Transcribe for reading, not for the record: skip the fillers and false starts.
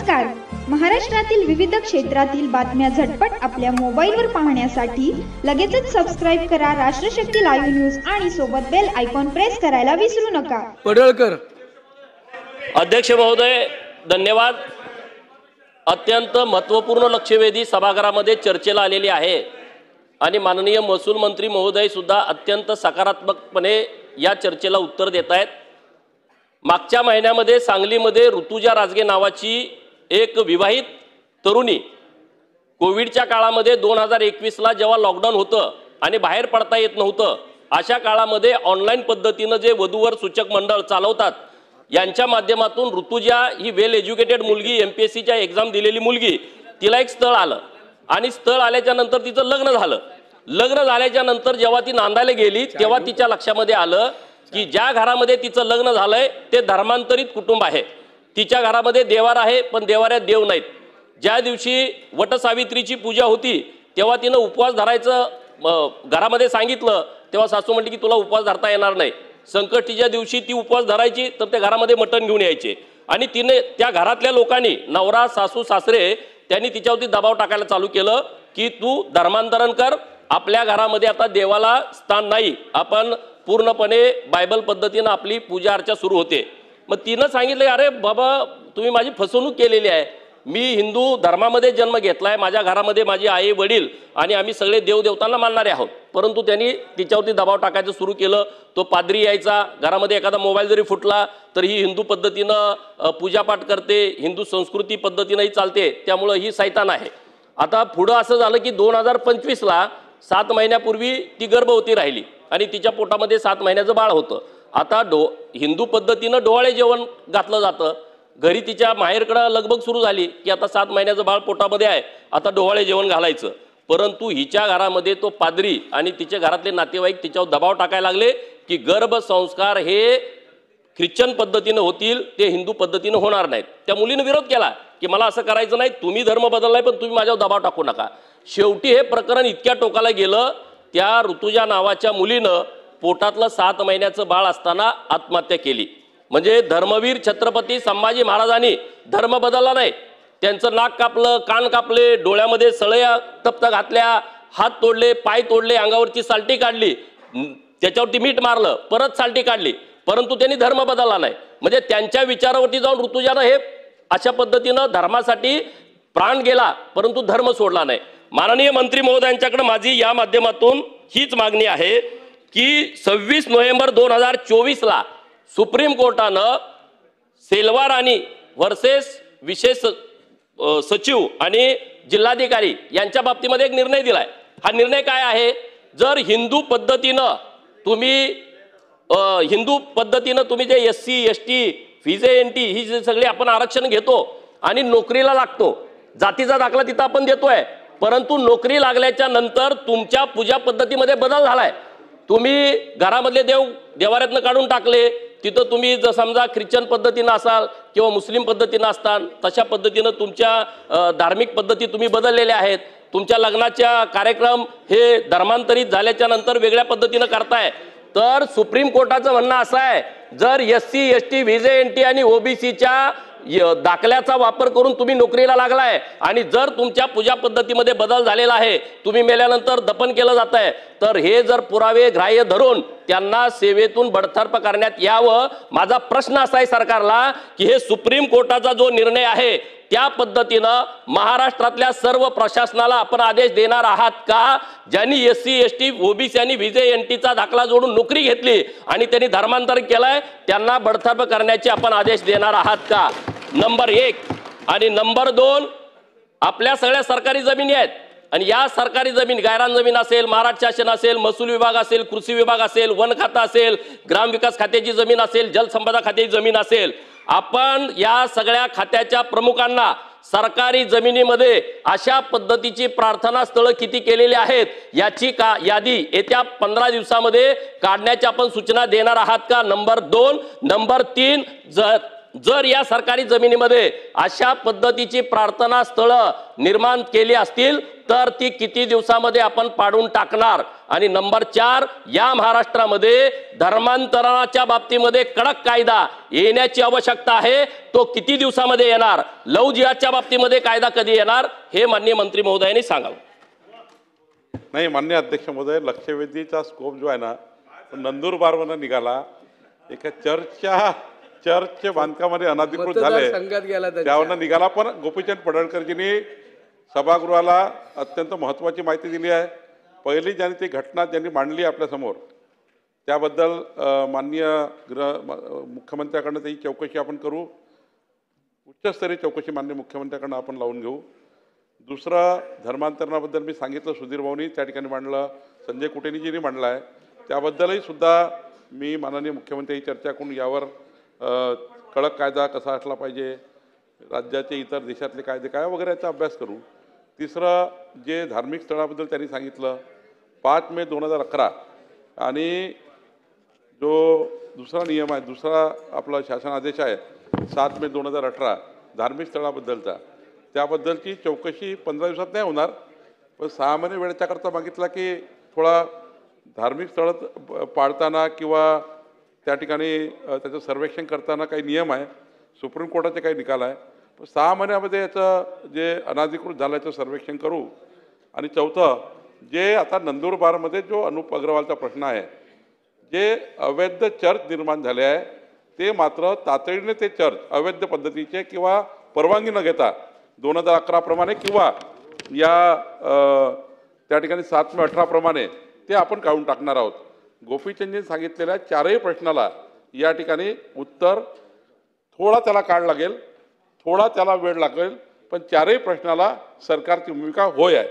नमस्कार. महाराष्ट्रातील विविध क्षेत्रातील बातम्या झटपट आपल्या मोबाईलवर पाहण्यासाठी लगेचच सबस्क्राइब करा राष्ट्रशक्ती लाईव्ह न्यूज आणि सोबत बेल आयकॉन प्रेस करायला विसरू नका. पडळकर. अध्यक्ष महोदय धन्यवाद. अत्यंत महत्त्वपूर्ण लक्षवेधी सभागृहामध्ये चर्चेला आलेली आहे आणि माननीय महसूल मंत्री महोदय सुद्धा अत्यंत सकारात्मकपणे या चर्चेला उत्तर देत आहेत. मागच्या महिन्यामध्ये सांगलीमध्ये ऋतुजा राजगे नावाची एक विवाहित तरुणी कोविडच्या काळामध्ये 2021ला जेव्हा लॉकडाऊन होतं आणि बाहेर पडता येत नव्हतं अशा काळामध्ये ऑनलाईन पद्धतीनं जे वधूवर सूचक मंडळ चालवतात यांच्या माध्यमातून ऋतुजा ही वेल एज्युकेटेड मुलगी MPSCच्या एक्झाम दिलेली मुलगी तिला एक स्थळ आलं आणि स्थळ आल्याच्या नंतर तिचं लग्न झालं. लग्न झाल्याच्या नंतर जेव्हा ती नांदायला गेली तेव्हा तिच्या लक्षामध्ये आलं की ज्या घरामध्ये तिचं लग्न झालंय ते धर्मांतरित कुटुंब आहे. तिच्या घरामध्ये देवार आहे पण देवाऱ्यात देव नाहीत. ज्या दिवशी वटसावित्रीची पूजा होती तेव्हा तिनं उपवास धरायचं घरामध्ये सांगितलं तेव्हा सासू म्हणली की तुला उपवास धरता येणार नाही. संकष्टीच्या दिवशी ती उपवास धरायची तर त्या घरामध्ये मटण घेऊन यायचे आणि तिने त्या घरातल्या लोकांनी नवरा सासू सासरे त्यांनी तिच्यावरती दबाव टाकायला चालू केलं की तू धर्मांतरण कर. आपल्या घरामध्ये आता देवाला स्थान नाही, आपण पूर्णपणे बायबल पद्धतीनं आपली पूजा अर्चा सुरू होते. मग तिनं सांगितलं अरे बाबा तुम्ही माझी फसवणूक केलेली आहे. मी हिंदू धर्मामध्ये जन्म घेतलाय, माझ्या घरामध्ये माझी आई वडील आणि आम्ही सगळे देवदेवतांना मानणारे आहोत. परंतु त्यांनी तिच्यावरती दबाव टाकायचं सुरू केलं. तो पाद्री यायचा, घरामध्ये एखादा मोबाईल जरी फुटला तर ही हिंदू पद्धतीनं पूजापाठ करते, हिंदू संस्कृती पद्धतीनंही चालते, त्यामुळं ही सैतान आहे. आता पुढं असं झालं की 2025ला 7 महिन्यापूर्वी ती गर्भवती राहिली आणि तिच्या पोटामध्ये 7 महिन्याचं बाळ होतं. आता हिंदू पद्धतीनं डोहाळे जेवण घातलं जातं. घरी तिच्या माहेरकडं लगबग सुरू झाली की आता 7 महिन्याचं बाळ पोटामध्ये आहे, आता डोहाळे जेवण घालायचं. परंतु हिच्या घरामध्ये तो पाद्री आणि तिच्या घरातले नातेवाईक तिच्यावर दबाव टाकायला लागले की गर्भसंस्कार हे ख्रिश्चन पद्धतीनं होतील, ते हिंदू पद्धतीनं होणार नाहीत. त्या मुलीनं विरोध केला की मला असं करायचं नाही, तुम्ही धर्म बदललाय पण तुम्ही माझ्यावर दबाव टाकू नका. शेवटी हे प्रकरण इतक्या टोकाला गेलं त्या ऋतुजा नावाच्या मुलीनं पोटातलं 7 महिन्याचं बाळ असताना आत्महत्या केली. म्हणजे धर्मवीर छत्रपती संभाजी महाराजांनी धर्म बदलला नाही. त्यांचं नाक कापलं, कान कापले, डोळ्यामध्ये सळया तप्त घातल्या, हात तोडले, पाय तोडले, अंगावरची साल्टी काढली, त्याच्यावरती मीठ मारलं, परत साल्टी काढली, परंतु त्यांनी धर्म बदलला नाही. म्हणजे त्यांच्या विचारावरती जाऊन ऋतुजानं हे अशा पद्धतीनं धर्मासाठी प्राण गेला परंतु धर्म सोडला नाही. माननीय मंत्री महोदयांच्याकडे माझी या माध्यमातून हीच मागणी आहे की 26 नोव्हेंबर 2024ला सुप्रीम कोर्टानं सेल्वा राणी वर्सेस विशेष सचिव आणि जिल्हाधिकारी यांच्या बाबतीमध्ये एक निर्णय दिलाय. हा निर्णय काय आहे? जर हिंदू पद्धतीनं तुम्ही जे SC ST VJNT ही जे सगळे आपण आरक्षण घेतो आणि नोकरीला लागतो, जातीचा दाखला तिथं आपण देतोय, परंतु नोकरी लागल्याच्या नंतर तुमच्या पूजा पद्धतीमध्ये बदल झालाय. तुम्ही घरामधले देवाऱ्यातनं काढून टाकले, तिथं तुम्ही जर समजा ख्रिश्चन पद्धतीनं असाल किंवा मुस्लिम पद्धतीनं असताल तशा पद्धतीनं तुमच्या धार्मिक पद्धती तुम्ही बदललेल्या आहेत. तुमच्या लग्नाच्या कार्यक्रम हे धर्मांतरित झाल्याच्या नंतर वेगळ्या पद्धतीनं करताय. तर सुप्रीम कोर्टाचं म्हणणं असं आहे जर SC ST VJNT आणि OBCच्या दाखल्याचा वापर करून तुम्ही नोकरीला लागलाय आणि जर तुमच्या पूजा पद्धतीमध्ये बदल झालेला आहे, तुम्ही मेल्यानंतर दफन केलं जात आहे, तर हे जर पुरावे ग्राह्य धरून त्यांना सेवेतून बडतर्फ करण्यात यावं. माझा प्रश्न असा आहे सरकारला की हे सुप्रीम कोर्टाचा जो निर्णय आहे त्या पद्धतीनं महाराष्ट्रातल्या सर्व प्रशासनाला आपण आदेश देणार आहात का? ज्यांनी SC ST OBC आणि VJNTचा दाखला जोडून नोकरी घेतली आणि त्यांनी धर्मांतर केलंय त्यांना बडतर्फ करण्याचे आपण आदेश देणार आहात का? नंबर 1. आणि नंबर 2, आपल्या सगळ्या सरकारी जमिनी आहेत आणि या सरकारी जमीन गायरान जमीन असेल, महाराष्ट्र शासन असेल, महसूल विभाग असेल, कृषी विभाग असेल, वन खातं असेल, ग्रामविकास खात्याची जमीन असेल, जलसंपदा खात्याची जमीन असेल, आपण या सगळ्या खात्याच्या प्रमुखांना सरकारी जमिनीमध्ये अशा पद्धतीची प्रार्थना स्थळं किती केलेली आहेत याची यादी येत्या 15 दिवसामध्ये काढण्याची आपण सूचना देणार आहात का? नंबर 2. नंबर 3, जर जर या सरकारी जमिनीमध्ये अशा पद्धतीची प्रार्थना स्थळं निर्माण केली असतील तर ती किती दिवसामध्ये आपण पाडून टाकणार? आणि नंबर 4, या महाराष्ट्रामध्ये धर्मांतरणाच्या बाबतीमध्ये कडक कायदा येण्याची आवश्यकता आहे. तो किती दिवसामध्ये येणार? लव्ह जिहादच्या बाबतीमध्ये कायदा कधी येणार हे माननीय मंत्री महोदयांनी सांगावं. नाही, माननीय अध्यक्ष महोदय, लक्षवेधीचा स्कोप जो आहे ना तो नंदुरबारवरून निघाला. एका चर्चचे बांधकामामध्ये अनधिकृत झाले त्यावरनं निघाला. पण गोपीचंद पडळकरजींनी सभागृहाला अत्यंत महत्त्वाची माहिती दिली आहे. पहिली ज्यांनी ती घटना ज्यांनी मांडली आपल्यासमोर त्याबद्दल माननीय मुख्यमंत्र्याकडनं त्याची चौकशी आपण करू. उच्चस्तरीय चौकशी माननीय मुख्यमंत्र्याकडनं आपण लावून घेऊ. दुसरं, धर्मांतरणाबद्दल मी सांगितलं, सुधीर भाऊनी त्या ठिकाणी मांडलं, संजय कुटेनीजींनी मांडलं आहे. त्याबद्दलही सुद्धा मी माननीय मुख्यमंत्री चर्चा करून यावर कडक कायदा कसा असला पाहिजे, राज्याचे इतर देशातले कायदे काय वगैरे याचा अभ्यास करू. तिसरं, जे धार्मिक स्थळाबद्दल त्यांनी सांगितलं 5 मे 2011 आणि जो दुसरा नियम आहे, दुसरा आपला शासन आदेश आहे 7 मे 2018 धार्मिक स्थळाबद्दलचा, त्याबद्दलची चौकशी 15 दिवसात नाही होणार. पण 6 महिने वेळेच्याकरता मागितला की थोडा धार्मिक स्थळं पाळताना किंवा त्या ठिकाणी त्याचं सर्वेक्षण करताना काही नियम आहे, सुप्रीम कोर्टाचे काही निकाल आहे. 6 महिन्यामध्ये याचं जे अनधिकृत झालं याचं सर्वेक्षण करू. आणि चौथं, जे आता नंदुरबारमध्ये जो अनुप अग्रवालचा प्रश्न आहे, जे अवैध चर्च निर्माण झाले आहे ते मात्र तातडीने ते चर्च अवैध पद्धतीचे किंवा परवानगी न घेता 2011 प्रमाणे किंवा या त्या ठिकाणी 7 मे 18 प्रमाणे ते आपण काढून टाकणार आहोत. गोपीचंदजी सांगितलेल्या 4ही प्रश्नाला या ठिकाणी उत्तर थोडा त्याला काळ लागेल, थोडा त्याला वेळ लागेल, पण 4ही प्रश्नाला सरकारची भूमिका होय आहे.